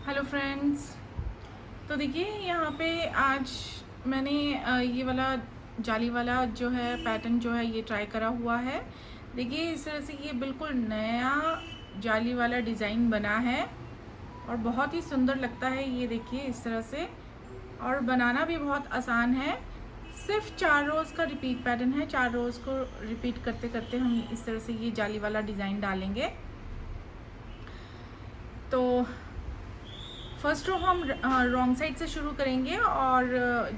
Hello friends. तो देखिए यहाँ पे आज मैंने ये वाला जाली वाला जो है पैटर्न जो है ये ट्राई करा हुआ है। देखिए इस तरह से ये बिल्कुल नया जाली वाला डिज़ाइन बना है और बहुत ही सुंदर लगता है। ये देखिए इस तरह से, और बनाना भी बहुत आसान है। सिर्फ 4 रोज़ का रिपीट पैटर्न है। 4 रोज़ को रिपीट करते करते हम इस तरह से ये जाली वाला डिज़ाइन डालेंगे। तो फर्स्ट रो हम रॉन्ग साइड से शुरू करेंगे और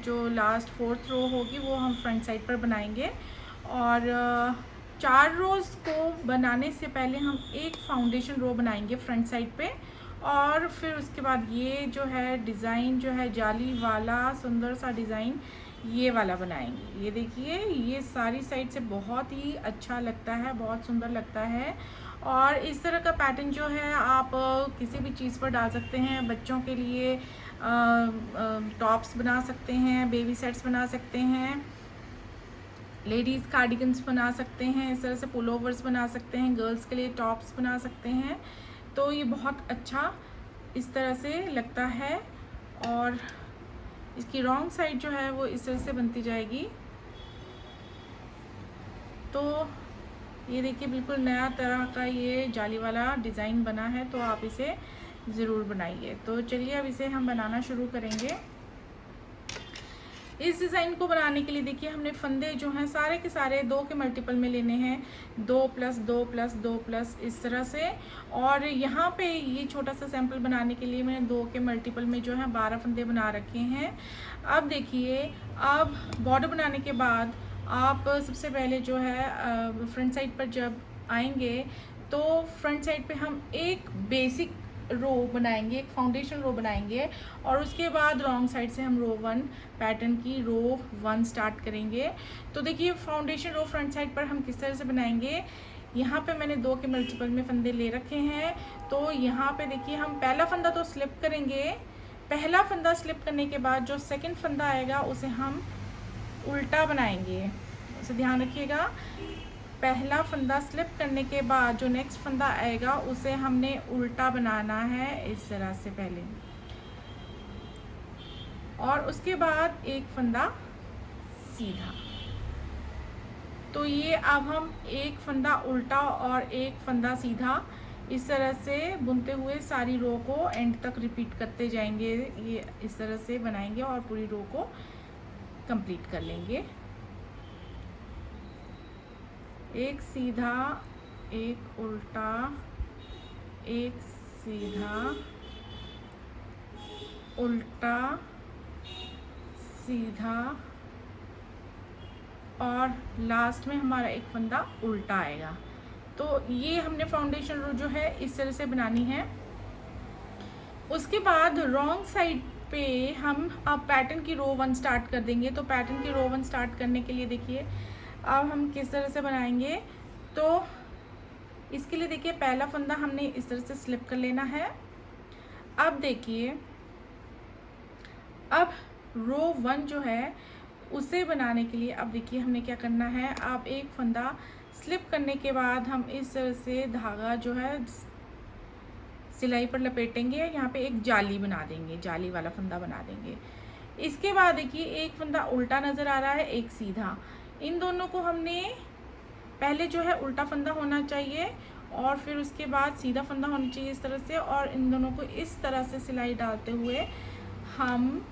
जो लास्ट 4th रो होगी वो हम फ्रंट साइड पर बनाएंगे। और 4 रोज़ को बनाने से पहले हम एक फाउंडेशन रो बनाएंगे फ्रंट साइड पे, और फिर उसके बाद ये जो है डिज़ाइन जो है जाली वाला सुंदर सा डिज़ाइन ये वाला बनाएंगे। ये देखिए ये सारी साइड से बहुत ही अच्छा लगता है, बहुत सुंदर लगता है। और इस तरह का पैटर्न जो है आप किसी भी चीज़ पर डाल सकते हैं। बच्चों के लिए टॉप्स बना सकते हैं, बेबी सेट्स बना सकते हैं, लेडीज़ कार्डिगन्स बना सकते हैं, इस तरह से पुलोवर्स बना सकते हैं, गर्ल्स के लिए टॉप्स बना सकते हैं। तो ये बहुत अच्छा इस तरह से लगता है। और इसकी रॉन्ग साइड जो है वो इस तरह से बनती जाएगी। तो ये देखिए बिल्कुल नया तरह का ये जाली वाला डिज़ाइन बना है, तो आप इसे ज़रूर बनाइए। तो चलिए अब इसे हम बनाना शुरू करेंगे। इस डिज़ाइन को बनाने के लिए देखिए हमने फंदे जो हैं सारे के सारे 2 के मल्टीपल में लेने हैं, 2 + 2 + 2 + इस तरह से। और यहाँ पे ये छोटा सा सैंपल बनाने के लिए मैंने 2 के मल्टीपल में जो है 12 फंदे बना रखे हैं। अब देखिए, अब बॉर्डर बनाने के बाद आप सबसे पहले जो है फ्रंट साइड पर जब आएंगे तो फ्रंट साइड पे हम एक बेसिक रो बनाएंगे, एक फाउंडेशन रो बनाएंगे, और उसके बाद रॉन्ग साइड से हम रो 1 पैटर्न की रो 1 स्टार्ट करेंगे। तो देखिए फाउंडेशन रो फ्रंट साइड पर हम किस तरह से बनाएंगे। यहाँ पे मैंने 2 के मल्टीपल में फंदे ले रखे हैं। तो यहाँ पे देखिए हम पहला फंदा तो स्लिप करेंगे। पहला फंदा स्लिप करने के बाद जो सेकंड फंदा आएगा उसे हम उल्टा बनाएंगे, उसे ध्यान रखिएगा। पहला फंदा स्लिप करने के बाद जो नेक्स्ट फंदा आएगा उसे हमने उल्टा बनाना है इस तरह से पहले, और उसके बाद एक फंदा सीधा। तो ये अब हम एक फंदा उल्टा और एक फंदा सीधा इस तरह से बुनते हुए सारी रो को एंड तक रिपीट करते जाएंगे। ये इस तरह से बनाएंगे और पूरी रो को कंप्लीट कर लेंगे। एक सीधा, एक उल्टा, एक सीधा, उल्टा, सीधा, और लास्ट में हमारा एक फंदा उल्टा आएगा। तो ये हमने फाउंडेशन रो जो है इस तरह से बनानी है। उसके बाद रॉन्ग साइड पे हम अब पैटर्न की रो 1 स्टार्ट कर देंगे। तो पैटर्न की रो 1 स्टार्ट करने के लिए देखिए अब हम किस तरह से बनाएंगे। तो इसके लिए देखिए पहला फंदा हमने इस तरह से स्लिप कर लेना है। अब देखिए अब रो 1 जो है उसे बनाने के लिए अब देखिए हमने क्या करना है। आप एक फंदा स्लिप करने के बाद हम इस तरह से धागा जो है सिलाई पर लपेटेंगे, यहाँ पे एक जाली बना देंगे, जाली वाला फंदा बना देंगे। इसके बाद देखिए एक फंदा उल्टा नज़र आ रहा है, एक सीधा। इन दोनों को हमने पहले जो है उल्टा फंदा होना चाहिए और फिर उसके बाद सीधा फंदा होना चाहिए इस तरह से, और इन दोनों को इस तरह से सिलाई डालते हुए हम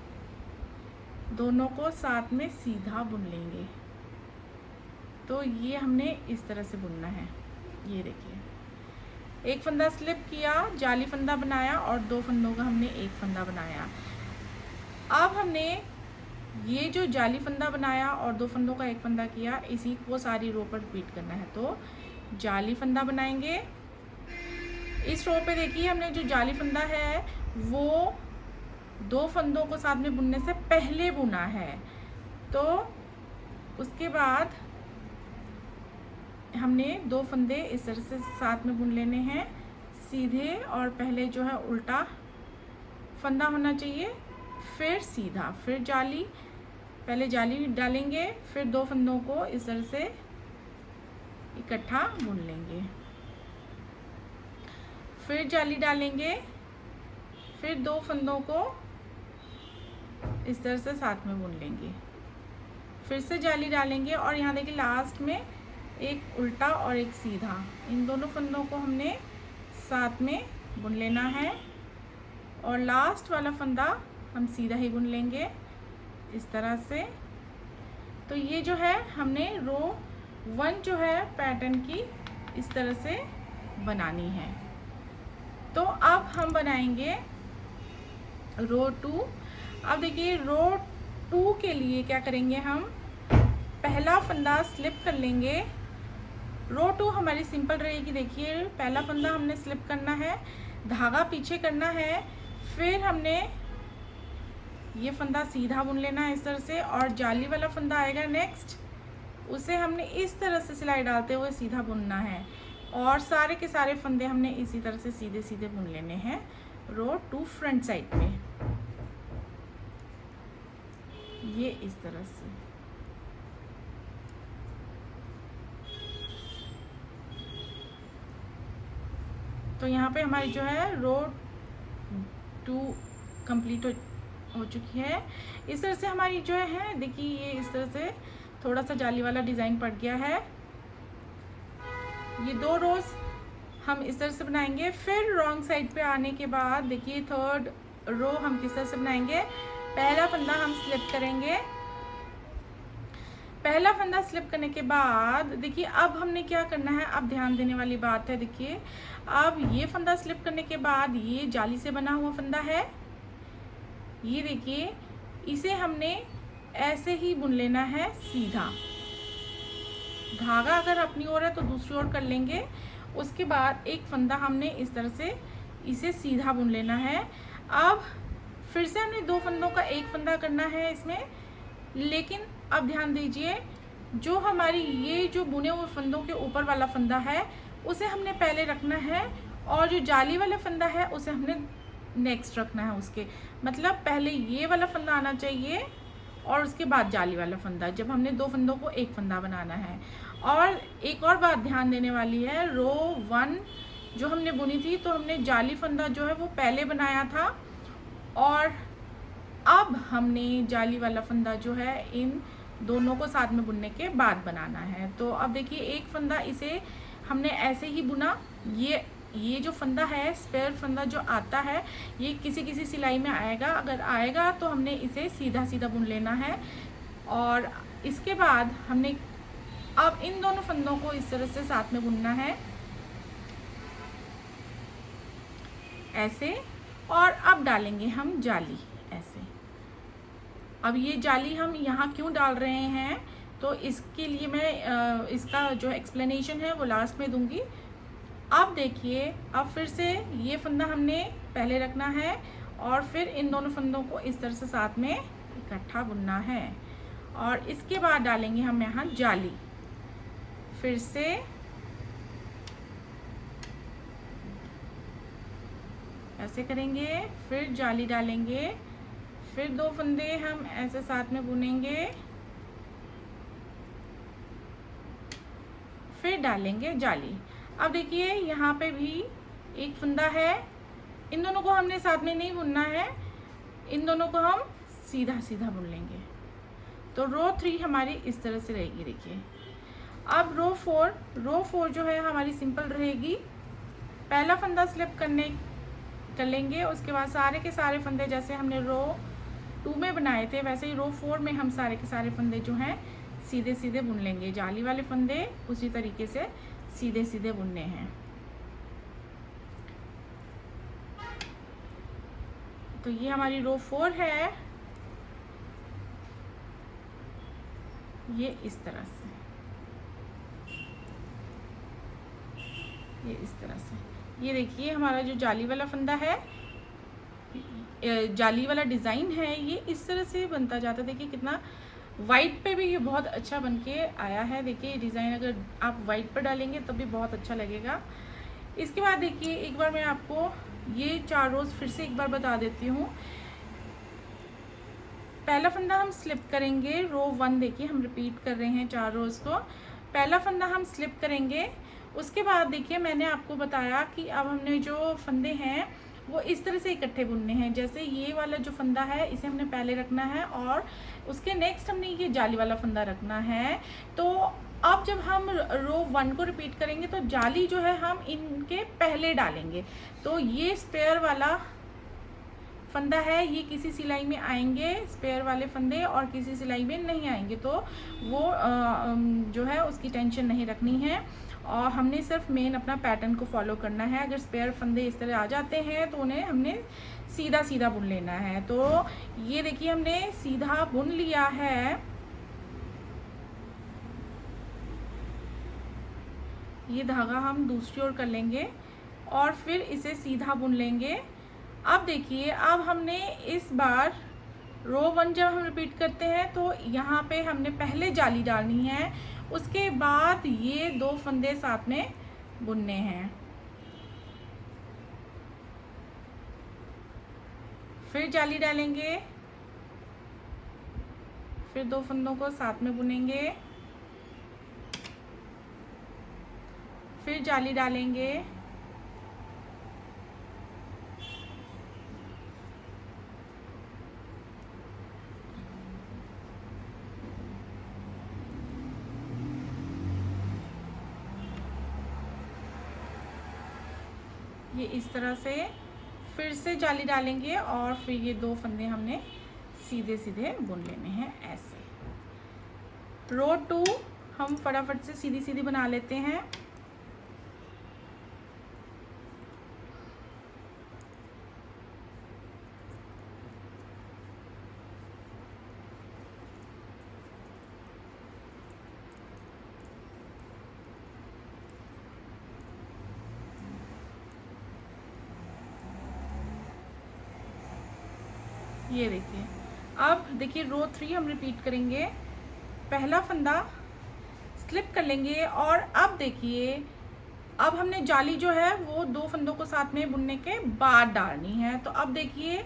दोनों को साथ में सीधा बुन लेंगे। तो ये हमने इस तरह से बुनना है। ये देखिए एक फंदा स्लिप किया, जाली फंदा बनाया, और 2 फंदों का हमने एक फंदा बनाया। अब हमने ये जो जाली फंदा बनाया और 2 फंदों का एक फंदा किया, इसी को सारी रो पर रिपीट करना है। तो जाली फंदा बनाएंगे। इस रो पे देखिए हमने जो जाली फंदा है वो 2 फंदों को साथ में बुनने से पहले बुना है। तो उसके बाद हमने 2 फंदे इस तरह से साथ में बुन लेने हैं सीधे, और पहले जो है उल्टा फंदा होना चाहिए, फिर सीधा, फिर जाली। पहले जाली डालेंगे, फिर 2 फंदों को इस तरह से इकट्ठा बुन लेंगे, फिर जाली डालेंगे, फिर 2 फंदों को इस तरह से साथ में बुन लेंगे, फिर से जाली डालेंगे और यहाँ देखिए लास्ट में एक उल्टा और एक सीधा, इन दोनों फंदों को हमने साथ में बुन लेना है और लास्ट वाला फंदा हम सीधा ही बुन लेंगे इस तरह से। तो ये जो है हमने रो 1 जो है पैटर्न की इस तरह से बनानी है। तो अब हम बनाएंगे रो 2। अब देखिए रो 2 के लिए क्या करेंगे, हम पहला फंदा स्लिप कर लेंगे। रो 2 हमारी सिंपल रहेगी। देखिए पहला फंदा हमने स्लिप करना है, धागा पीछे करना है, फिर हमने ये फंदा सीधा बुन लेना है इस तरह से और जाली वाला फंदा आएगा नेक्स्ट, उसे हमने इस तरह से सिलाई डालते हुए सीधा बुनना है और सारे के सारे फंदे हमने इसी तरह से सीधे सीधे बुन लेने हैं रो 2 फ्रंट साइड में, ये इस तरह से। तो यहाँ पे हमारी जो है रो 2 कंप्लीट हो चुकी है। इस तरह से हमारी जो है देखिए ये इस तरह से थोड़ा सा जाली वाला डिज़ाइन पड़ गया है। ये 2 रोज हम इस तरह से बनाएंगे। फिर रॉन्ग साइड पे आने के बाद देखिए थर्ड रो हम किस तरह से बनाएंगे, पहला फंदा हम स्लिप करेंगे। पहला फंदा स्लिप करने के बाद देखिए अब हमने क्या करना है, अब ध्यान देने वाली बात है। देखिए अब ये फंदा स्लिप करने के बाद ये जाली से बना हुआ फंदा है, ये देखिए इसे हमने ऐसे ही बुन लेना है सीधा। धागा अगर अपनी ओर है तो दूसरी ओर कर लेंगे। उसके बाद एक फंदा हमने इस तरह से इसे सीधा बुन लेना है। अब फिर से हमने 2 फंदों का एक फंदा करना है इसमें, लेकिन अब ध्यान दीजिए जो हमारी ये जो बुने हुए फंदों के ऊपर वाला फंदा है उसे हमने पहले रखना है और जो जाली वाला फंदा है उसे हमने नेक्स्ट रखना है उसके, मतलब पहले ये वाला फंदा आना चाहिए और उसके बाद जाली वाला फंदा, जब हमने 2 फंदों को एक फंदा बनाना है। और एक और बात ध्यान देने वाली है, रो 1 जो हमने बुनी थी तो हमने जाली फंदा जो है वो पहले बनाया था और अब हमने जाली वाला फंदा जो है इन दोनों को साथ में बुनने के बाद बनाना है। तो अब देखिए एक फंदा इसे हमने ऐसे ही बुना, ये जो फंदा है स्पेयर फंदा जो आता है ये किसी किसी सिलाई में आएगा, अगर आएगा तो हमने इसे सीधा सीधा बुन लेना है। और इसके बाद हमने अब इन दोनों फंदों को इस तरह से साथ में बुनना है ऐसे, और अब डालेंगे हम जाली ऐसे। अब ये जाली हम यहाँ क्यों डाल रहे हैं तो इसके लिए मैं इसका जो एक्सप्लेनेशन है वो लास्ट में दूंगी। अब देखिए अब फिर से ये फंदा हमने पहले रखना है और फिर इन दोनों फंदों को इस तरह से साथ में इकट्ठा बुनना है और इसके बाद डालेंगे हम यहाँ जाली। फिर से ऐसे करेंगे, फिर जाली डालेंगे, फिर 2 फंदे हम ऐसे साथ में बुनेंगे, फिर डालेंगे जाली। अब देखिए यहाँ पे भी एक फंदा है, इन दोनों को हमने साथ में नहीं बुनना है, इन दोनों को हम सीधा सीधा बुन लेंगे। तो रो 3 हमारी इस तरह से रहेगी। देखिए अब रो 4 जो है हमारी सिंपल रहेगी। पहला फंदा स्लिप कर लेंगे, उसके बाद सारे के सारे फंदे जैसे हमने रो 2 में बनाए थे वैसे ही रो 4 में हम सारे के सारे फंदे जो हैं सीधे सीधे बुन लेंगे। जाली वाले फंदे उसी तरीके से सीधे सीधे बुनने हैं। तो ये हमारी रो 4 है, ये इस तरह से, ये इस तरह से। ये देखिए हमारा जो जाली वाला फंदा है, जाली वाला डिज़ाइन है, ये इस तरह से बनता जाता है। देखिए कितना वाइट पे भी ये बहुत अच्छा बन के आया है। देखिए डिज़ाइन अगर आप वाइट पर डालेंगे तब भी बहुत अच्छा लगेगा। इसके बाद देखिए एक बार मैं आपको ये 4 रोज़ फिर से एक बार बता देती हूँ। पहला फंदा हम स्लिप करेंगे, रो 1 देखिए हम रिपीट कर रहे हैं 4 रोज़ को। पहला फंदा हम स्लिप करेंगे, उसके बाद देखिए मैंने आपको बताया कि अब हमने जो फंदे हैं वो इस तरह से इकट्ठे बुनने हैं। जैसे ये वाला जो फंदा है इसे हमने पहले रखना है और उसके नेक्स्ट हमने ये जाली वाला फंदा रखना है। तो अब जब हम रो 1 को रिपीट करेंगे तो जाली जो है हम इनके पहले डालेंगे। तो ये स्पेयर वाला फंदा है, ये किसी सिलाई में आएंगे स्पेयर वाले फंदे और किसी सिलाई में नहीं आएंगे, तो वो जो है उसकी टेंशन नहीं रखनी है और हमने सिर्फ मेन अपना पैटर्न को फॉलो करना है। अगर स्पेयर फंदे इस तरह आ जाते हैं तो उन्हें हमने सीधा सीधा बुन लेना है। तो ये देखिए हमने सीधा बुन लिया है। ये धागा हम दूसरी ओर कर लेंगे और फिर इसे सीधा बुन लेंगे। अब देखिए, अब हमने इस बार रो 1 जब हम रिपीट करते हैं तो यहाँ पे हमने पहले जाली डालनी है, उसके बाद ये 2 फंदे साथ में बुनने हैं। फिर जाली डालेंगे, फिर 2 फंदों को साथ में बुनेंगे, फिर जाली डालेंगे, ये इस तरह से, फिर से जाली डालेंगे और फिर ये 2 फंदे हमने सीधे सीधे बुन लेने हैं ऐसे। रो 2 हम फटाफट से सीधी सीधी बना लेते हैं। ये देखिए, अब देखिए रो 3 हम रिपीट करेंगे। पहला फंदा स्लिप कर लेंगे और अब देखिए, अब हमने जाली जो है वो 2 फंदों को साथ में बुनने के बाद डालनी है। तो अब देखिए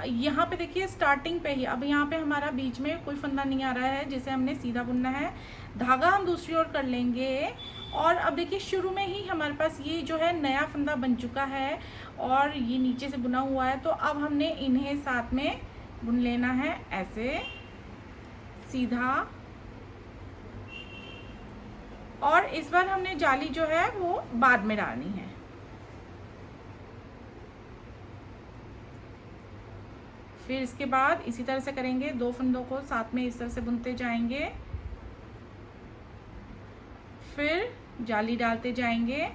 यहाँ पे देखिए स्टार्टिंग पे ही, अब यहाँ पे हमारा बीच में कोई फंदा नहीं आ रहा है जिसे हमने सीधा बुनना है। धागा हम दूसरी ओर कर लेंगे और अब देखिए शुरू में ही हमारे पास ये जो है नया फंदा बन चुका है और ये नीचे से बुना हुआ है। तो अब हमने इन्हें साथ में बुन लेना है ऐसे सीधा, और इस बार हमने जाली जो है वो बाद में डालनी है। फिर इसके बाद इसी तरह से करेंगे, 2 फंदों को साथ में इस तरह से बुनते जाएंगे, फिर जाली डालते जाएंगे,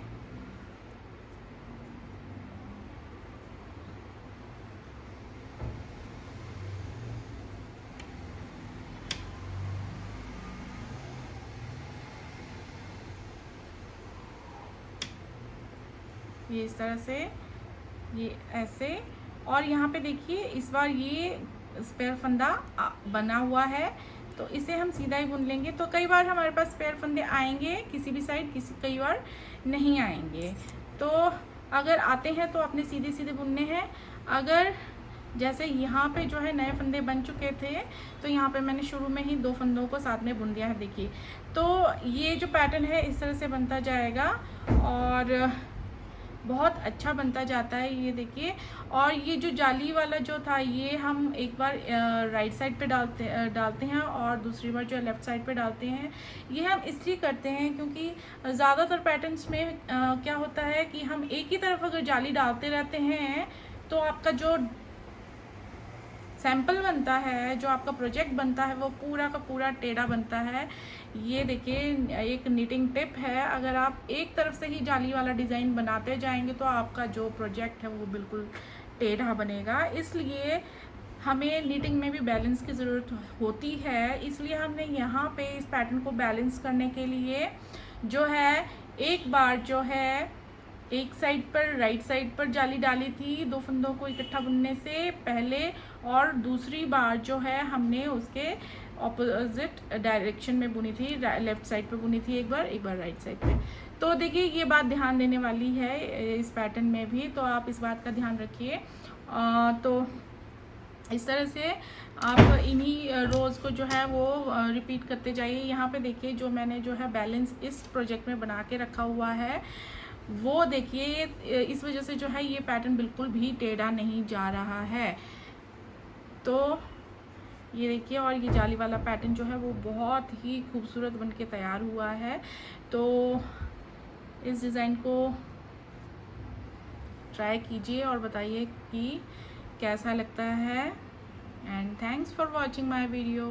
ये इस तरह से, ये ऐसे। और यहाँ पे देखिए इस बार ये स्पेयर फंदा बना हुआ है तो इसे हम सीधा ही बुन लेंगे। तो कई बार हमारे पास स्पेयर फंदे आएंगे किसी भी साइड, कई बार नहीं आएंगे। तो अगर आते हैं तो आपने सीधे सीधे बुनने हैं। अगर जैसे यहाँ पे जो है नए फंदे बन चुके थे तो यहाँ पे मैंने शुरू में ही 2 फंदों को साथ में बुन दिया है। देखिए, तो ये जो पैटर्न है इस तरह से बनता जाएगा और बहुत अच्छा बनता जाता है, ये देखिए। और ये जो जाली वाला जो था ये हम एक बार राइट साइड पे डालते हैं और दूसरी बार जो लेफ़्ट साइड पे डालते हैं। ये हम इसलिए करते हैं क्योंकि ज़्यादातर पैटर्न्स में क्या होता है कि हम एक ही तरफ अगर जाली डालते रहते हैं तो आपका जो सैंपल बनता है, जो आपका प्रोजेक्ट बनता है, वो पूरा का पूरा टेढ़ा बनता है। ये देखिए एक निटिंग टिप है, अगर आप एक तरफ से ही जाली वाला डिज़ाइन बनाते जाएंगे तो आपका जो प्रोजेक्ट है वो बिल्कुल टेढ़ा बनेगा। इसलिए हमें निटिंग में भी बैलेंस की ज़रूरत होती है। इसलिए हमने यहाँ पे इस पैटर्न को बैलेंस करने के लिए जो है एक बार जो है एक साइड पर राइट साइड पर जाली डाली थी 2 फंदों को इकट्ठा बुनने से पहले, और दूसरी बार जो है हमने उसके ऑपोजिट डायरेक्शन में बुनी थी, लेफ़्ट साइड पे बुनी थी एक बार राइट साइड पे। तो देखिए ये बात ध्यान देने वाली है इस पैटर्न में भी, तो आप इस बात का ध्यान रखिए। तो इस तरह से आप इन्हीं रोज़ को जो है वो रिपीट करते जाइए। यहाँ पे देखिए जो मैंने जो है बैलेंस इस प्रोजेक्ट में बना के रखा हुआ है वो देखिए इस वजह से जो है ये पैटर्न बिल्कुल भी टेढ़ा नहीं जा रहा है। तो ये देखिए, और ये जाली वाला पैटर्न जो है वो बहुत ही खूबसूरत बन के तैयार हुआ है। तो इस डिज़ाइन को ट्राई कीजिए और बताइए कि कैसा लगता है। And thanks for watching my video.